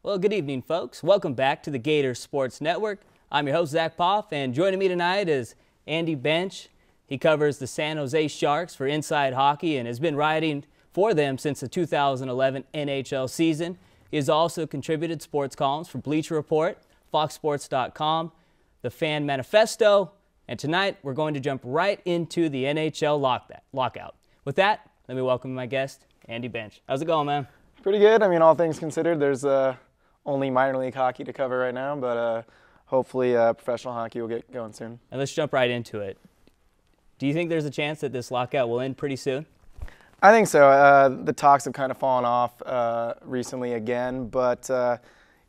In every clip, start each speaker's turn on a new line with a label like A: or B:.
A: Well, good evening, folks. Welcome back to the Gator Sports Network. I'm your host, Zack, and joining me tonight is Andy Bench. He covers the San Jose Sharks for Inside Hockey and has been writing for them since the 2011 NHL season. He has also contributed sports columns for Bleacher Report, FoxSports.com, The Fan Manifesto, and tonight we're going to jump right into the NHL lockout. With that, let me welcome my guest, Andy Bench. How's it going, man?
B: Pretty good. I mean, all things considered, there's only minor league hockey to cover right now, but hopefully professional hockey will get going soon.
A: And let's jump right into it. Do you think there's a chance that this lockout will end pretty soon?
B: I think so. The talks have kind of fallen off recently again, but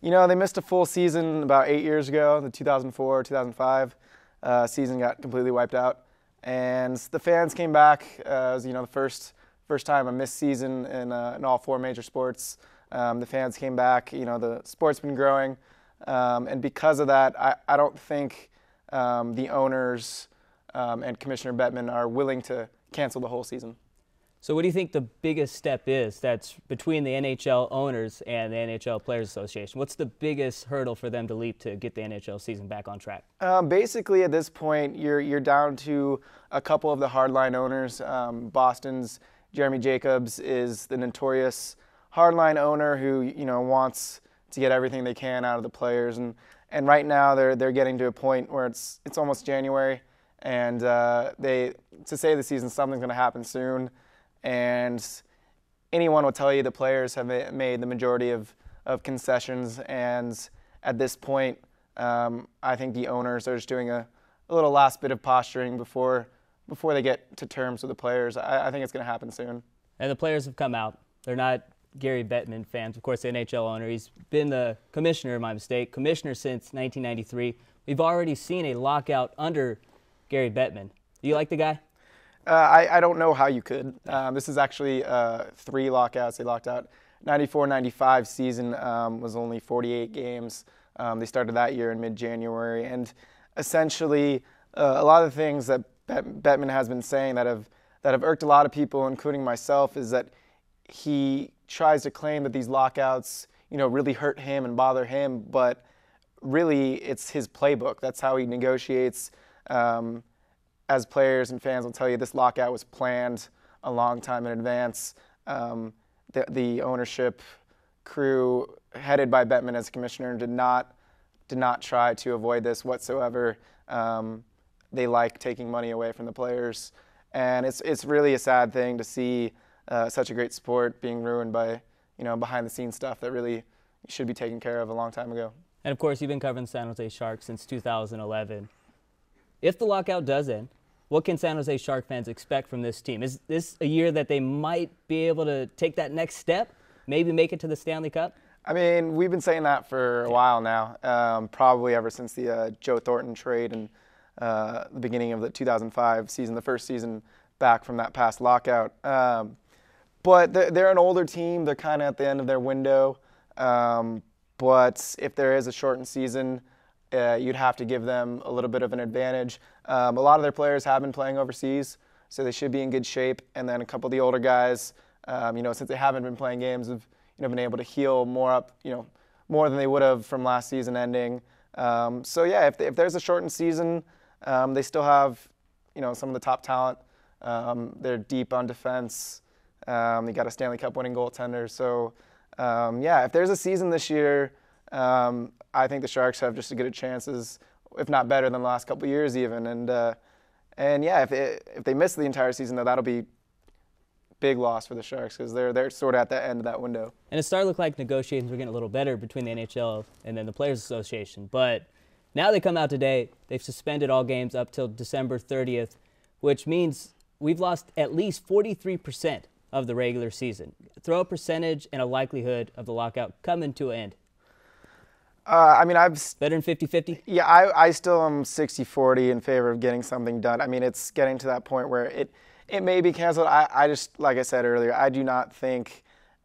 B: they missed a full season about 8 years ago. The 2004-2005 season got completely wiped out, and the fans came back. It was the first time a missed season in all four major sports. The fans came back. The sport's been growing, and because of that, I don't think the owners and Commissioner Bettman are willing to cancel the whole season.
A: So what do you think the biggest step is that's between the NHL owners and the NHL Players Association? What's the biggest hurdle for them to leap to get the NHL season back on track?
B: Basically, at this point, you're down to a couple of the hardline owners. Boston's Jeremy Jacobs is the notorious hardline owner who wants to get everything they can out of the players, and right now they're getting to a point where it's almost January, and to say the season something's going to happen soon, and anyone will tell you the players have made the majority of concessions, and at this point I think the owners are just doing a little last bit of posturing before they get to terms with the players. I think it's going to happen soon.
A: And the players have come out. They're not Gary Bettman fans. Of course, the NHL owner. He's been the commissioner, commissioner since 1993. We've already seen a lockout under Gary Bettman. Do you like the guy?
B: I don't know how you could. This is actually 3 lockouts. They locked out 94-95 season was only 48 games. They started that year in mid-January. And essentially, a lot of the things that Bettman has been saying that have irked a lot of people, including myself, is that he tries to claim that these lockouts, really hurt him and bother him, but really it's his playbook. That's how he negotiates. As players and fans will tell you, this lockout was planned a long time in advance. The ownership crew, headed by Bettman as commissioner, did not try to avoid this whatsoever. They like taking money away from the players, and it's really a sad thing to see such a great sport being ruined by behind the scenes stuff that really should be taken care of a long time ago.
A: And of course, you've been covering the San Jose Sharks since 2011. If the lockout does end, what can San Jose Shark fans expect from this team? Is this a year that they might be able to take that next step, maybe make it to the Stanley Cup?
B: I mean, we've been saying that for a while now, probably ever since the Joe Thornton trade and the beginning of the 2005 season, the first season back from that past lockout. But they're an older team. They're kind of at the end of their window. But if there is a shortened season, you'd have to give them a little bit of an advantage. A lot of their players have been playing overseas, so they should be in good shape. And then a couple of the older guys, since they haven't been playing games, have been able to heal more than they would have from last season ending. So yeah, if there's a shortened season, they still have some of the top talent. They're deep on defense. They got a Stanley Cup winning goaltender. So if there's a season this year, I think the Sharks have just as good a chances, if not better than the last couple of years even. And if they miss the entire season, though, that'll be big loss for the Sharks because they're sort of at the end of that window.
A: And it started to look like negotiations were getting a little better between the NHL and then the Players Association. But now they come out today, they've suspended all games up till December 30th, which means we've lost at least 43% of the regular season. Throw a percentage and a likelihood of the lockout coming to an end.
B: Better
A: than 50-50?
B: Yeah, I still am 60-40 in favor of getting something done. I mean, it's getting to that point where it may be canceled. I just, like I said earlier, I do not think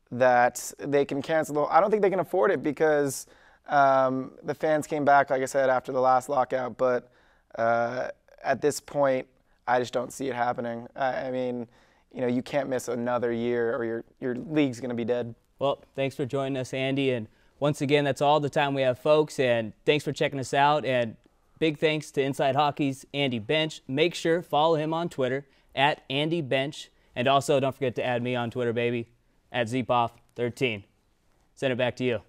B: that they can cancel. I don't think they can afford it because the fans came back, like I said, after the last lockout. But at this point, I just don't see it happening. I mean, you can't miss another year or your league's going to be dead.
A: Well, thanks for joining us, Andy. And Once again, that's all the time we have, folks, and thanks for checking us out. And big thanks to Inside Hockey's Andy Bench. Make sure follow him on Twitter at Andy Bench, and also don't forget to add me on Twitter, baby, at ZPoff13. Send it back to you.